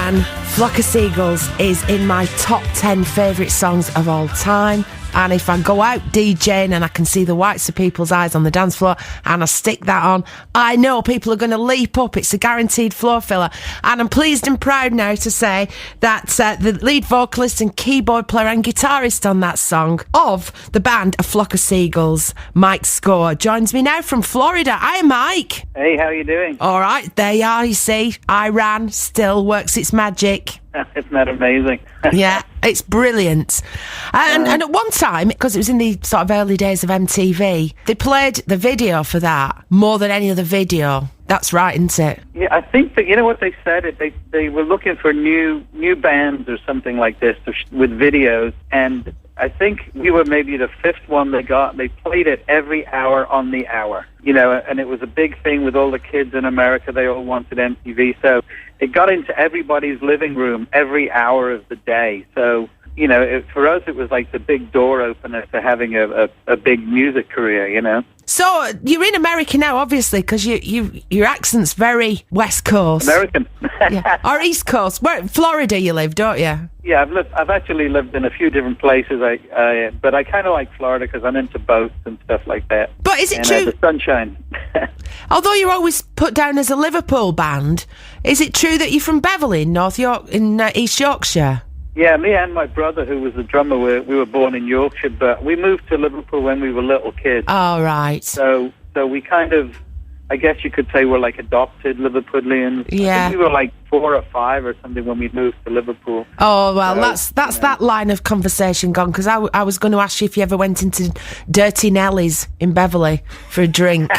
Ran, Flock of Seagulls is in my top 10 favourite songs of all time. And if I go out DJing and I can see the whites of people's eyes on the dance floor and I stick that on, I know people are going to leap up. It's a guaranteed floor filler. And I'm pleased and proud now to say that the lead vocalist and keyboard player and guitarist on that song of the band A Flock of Seagulls, Mike Score, joins me now from Florida. Hi, Mike. Hey, how are you doing? All right, there you are, you see. I Ran still works its magic. Isn't that amazing? Yeah, it's brilliant. And at one time, because it was in the sort of early days of MTV, they played the video for that more than any other video. That's right, isn't it? Yeah, I think that, you know what they said? They were looking for new bands or something like this with videos, and I think we were maybe the fifth one they got. They played it every hour on the hour, you know, and it was a big thing with all the kids in America. They all wanted MTV, so it got into everybody's living room every hour of the day. So, you know, for us, it was like the big door opener to having a big music career, you know. So you're in America now, obviously, because your accent's very West Coast. American. Yeah. Or East Coast. Where, Florida you live, don't you? Yeah, I've actually lived in a few different places, but I kind of like Florida because I'm into boats and stuff like that. But is it and, true? The sunshine. Although you're always put down as a Liverpool band, is it true that you're from Beverley in East Yorkshire? Yeah, me and my brother, who was the drummer, we were born in Yorkshire, but we moved to Liverpool when we were little kids. Oh, right. So we kind of, I guess you could say we're like adopted Liverpudlians. Yeah. I think we were like 4 or 5 or something when we moved to Liverpool. Oh, well, that's that line of conversation gone, because I was going to ask you if you ever went into Dirty Nelly's in Beverley for a drink.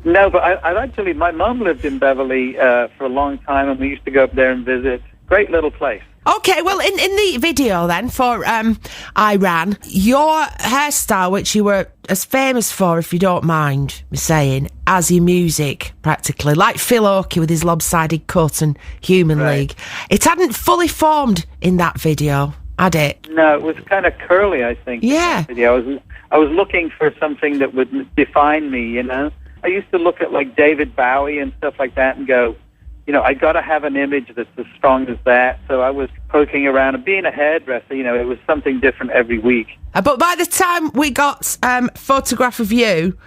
No, but I've actually, my mum lived in Beverley for a long time, and we used to go up there and visit. Great little place. Okay, well, in the video then for I Ran, your hairstyle, which you were as famous for, if you don't mind me saying, as your music, practically, like Phil Oakey with his lopsided cut and Human League, it hadn't fully formed in that video, had it? No, it was kind of curly, I think. Yeah. I was looking for something that would define me, you know? I used to look at, like, David Bowie and stuff like that and go, you know, I got to have an image that's as strong as that. So I was poking around, and being a hairdresser, you know, it was something different every week. But by the time we got a photograph of you,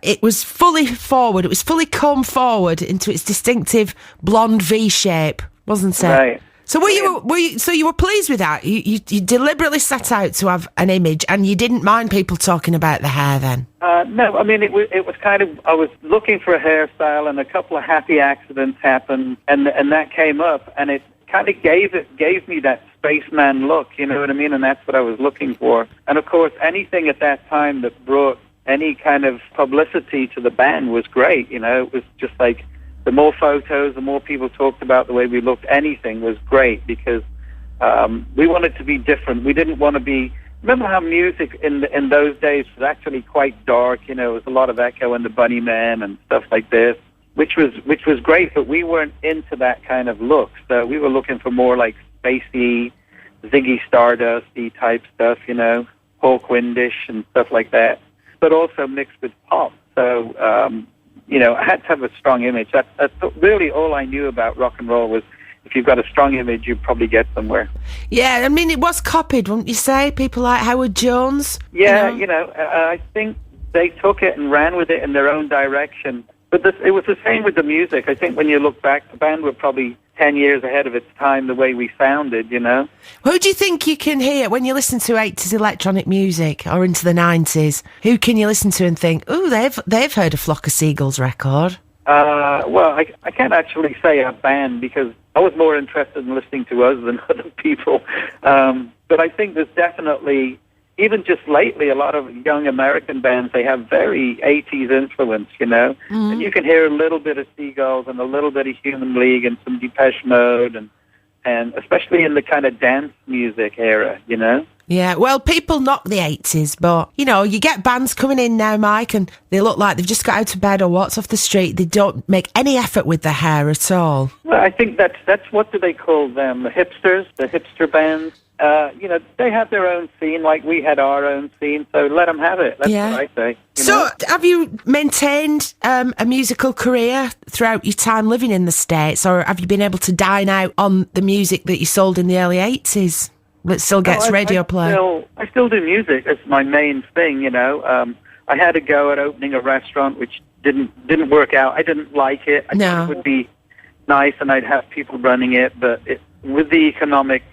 it was fully forward. It was fully combed forward into its distinctive blonde V shape, wasn't it? Right. So you were pleased with that? You deliberately set out to have an image, and you didn't mind people talking about the hair then? No, I mean, it was kind of, I was looking for a hairstyle, and a couple of happy accidents happened, and that came up, and it kind of gave me that spaceman look, you know what I mean? And that's what I was looking for. And of course, anything at that time that brought any kind of publicity to the band was great, you know? It was just like, the more photos, the more people talked about the way we looked, anything was great, because we wanted to be different. We didn't want to be... Remember how music in those days was actually quite dark, you know, it was a lot of Echo and the Bunnymen and stuff like this, which was great, but we weren't into that kind of look. So we were looking for more like spacey, Ziggy Stardust-y type stuff, you know, Hawkwindish and stuff like that, but also mixed with pop. So... you know, I had to have a strong image. That's really all I knew about rock and roll was if you've got a strong image, you probably get somewhere. Yeah, I mean, it was copied, wouldn't you say? People like Howard Jones? Yeah, you know, I think they took it and ran with it in their own direction. But it was the same with the music. I think when you look back, the band were probably 10 years ahead of its time the way we sounded, you know? Who do you think you can hear when you listen to 80s electronic music or into the 90s? Who can you listen to and think, ooh, they've heard a Flock of Seagulls record? Well, I can't actually say a band because I was more interested in listening to us than other people. But I think there's definitely... Even just lately, a lot of young American bands, they have very 80s influence, you know? Mm-hmm. And you can hear a little bit of Seagulls and a little bit of Human League and some Depeche Mode, and especially in the kind of dance music era, you know? Yeah, well, people knock the 80s, but, you know, you get bands coming in now, Mike, and they look like they've just got out of bed or walked off the street. They don't make any effort with their hair at all. Well, I think that's what do they call them? The hipsters, the hipster bands? they have their own scene, like we had our own scene, so let them have it. That's what I say. So, have you maintained a musical career throughout your time living in the States, or have you been able to dine out on the music that you sold in the early 80s that still gets radio play? I still do music. It's my main thing, I had a go at opening a restaurant, which didn't work out. I didn't like it. I thought it would be nice, and I'd have people running it, but with the economic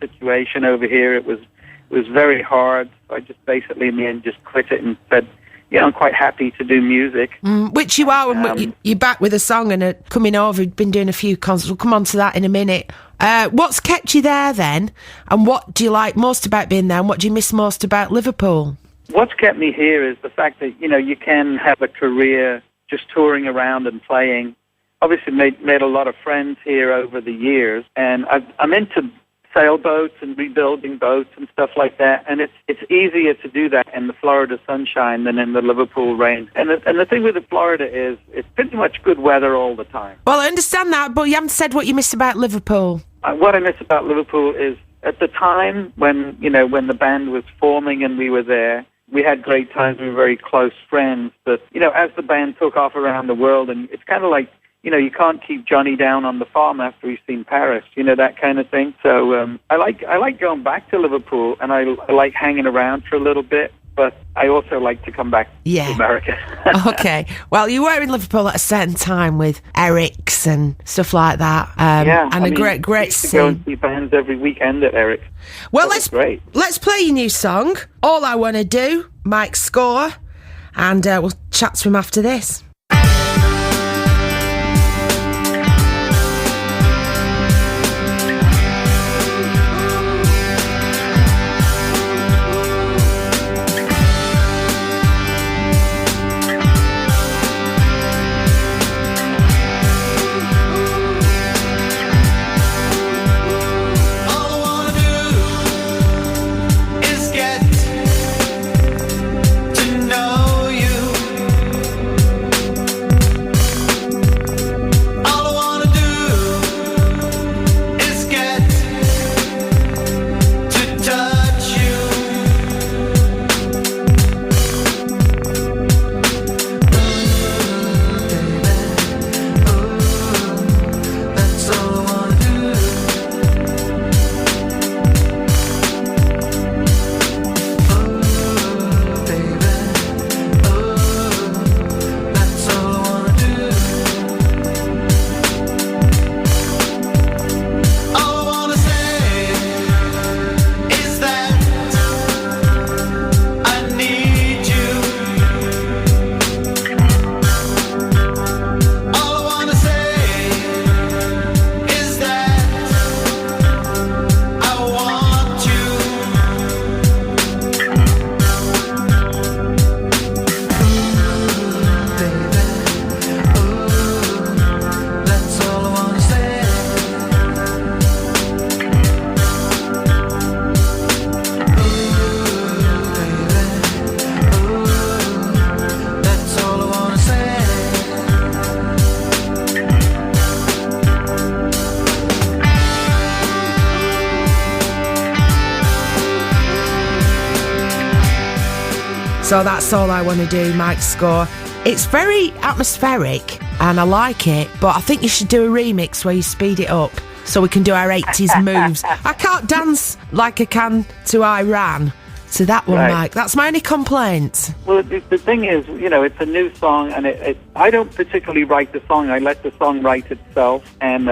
situation over here, it was very hard. So I just basically, in the end, just quit it and said, I'm quite happy to do music. Which you are, when you're back with a song and coming over, you've been doing a few concerts. We'll come on to that in a minute. What's kept you there then? And what do you like most about being there? And what do you miss most about Liverpool? What's kept me here is the fact that, you can have a career just touring around and playing. Obviously made a lot of friends here over the years, and I'm into sailboats and rebuilding boats and stuff like that, and it's easier to do that in the Florida sunshine than in the Liverpool rain. And the thing with the Florida is it's pretty much good weather all the time. Well, I understand that, but you haven't said what you miss about Liverpool. What I miss about Liverpool is at the time when the band was forming and we were there, we had great times, we were very close friends, but, as the band took off around the world, and it's kind of like, you can't keep Johnny down on the farm after he's seen Paris, that kind of thing. So I like going back to Liverpool, and I like hanging around for a little bit, but I also like to come back to America. Okay. Well, you were in Liverpool at a certain time with Eric's and stuff like that. And a great scene. Go and see bands every weekend at Eric's. Well, let's play your new song, All I Want to Do, Mike Score, and we'll chat to him after this. So that's All I Want to Do, Mike Score. It's very atmospheric and I like it, but I think you should do a remix where you speed it up so we can do our 80s moves. I can't dance like I can to I Ran. To that one, right. Mike. That's my only complaint. Well, the thing is, it's a new song, and I don't particularly write the song. I let the song write itself, and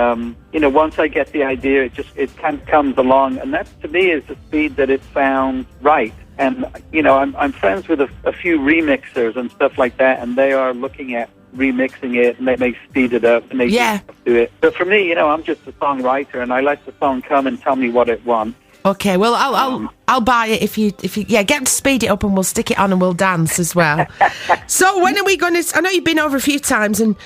once I get the idea, it kind of comes along, and that to me is the speed that it sounds right. And I'm friends with a few remixers and stuff like that, and they are looking at remixing it, and they may speed it up, and they do it. But for me, I'm just a songwriter, and I let the song come and tell me what it wants. Okay, well, I'll buy it if you get them to speed it up and we'll stick it on and we'll dance as well. So when are we going to? I know you've been over a few times and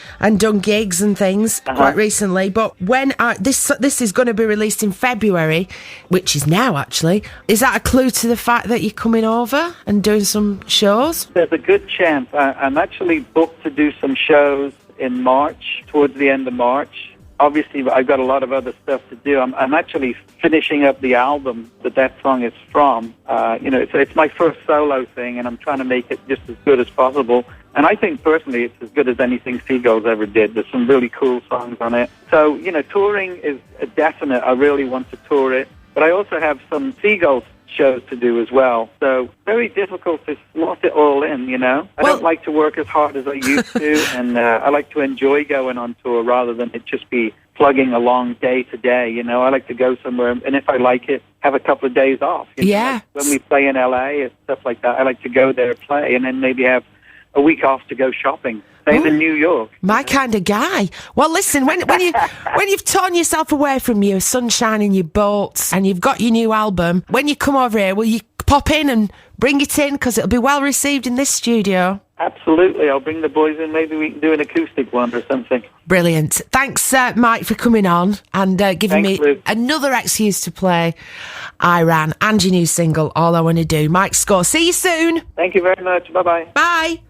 done gigs and things quite recently, but when this is going to be released in February, which is now actually. Is that a clue to the fact that you're coming over and doing some shows? There's a good chance. I'm actually booked to do some shows in March, towards the end of March. obviously I've got a lot of other stuff to do. I'm actually finishing up the album that song is from. It's my first solo thing, and I'm trying to make it just as good as possible. And I think personally it's as good as anything Seagulls ever did. There's some really cool songs on it. So, touring is a definite. I really want to tour it. But I also have some Seagulls shows to do as well. So very difficult to slot it all in, I don't like to work as hard as I used to, and I like to enjoy going on tour rather than it just be plugging along day to day, I like to go somewhere, and if I like it, have a couple of days off. Yeah. Like when we play in LA and stuff like that, I like to go there, play, and then maybe have a week off to go shopping. Same in New York. My kind of guy. Well, listen, when you've torn yourself away from your sunshine and your boats and you've got your new album, when you come over here, will you pop in and bring it in? Because it'll be well received in this studio. Absolutely. I'll bring the boys in. Maybe we can do an acoustic one or something. Brilliant. Thanks, Mike, for coming on and giving me another excuse to play Iran and your new single, All I Want to Do. Mike Score. See you soon. Thank you very much. Bye-bye. Bye.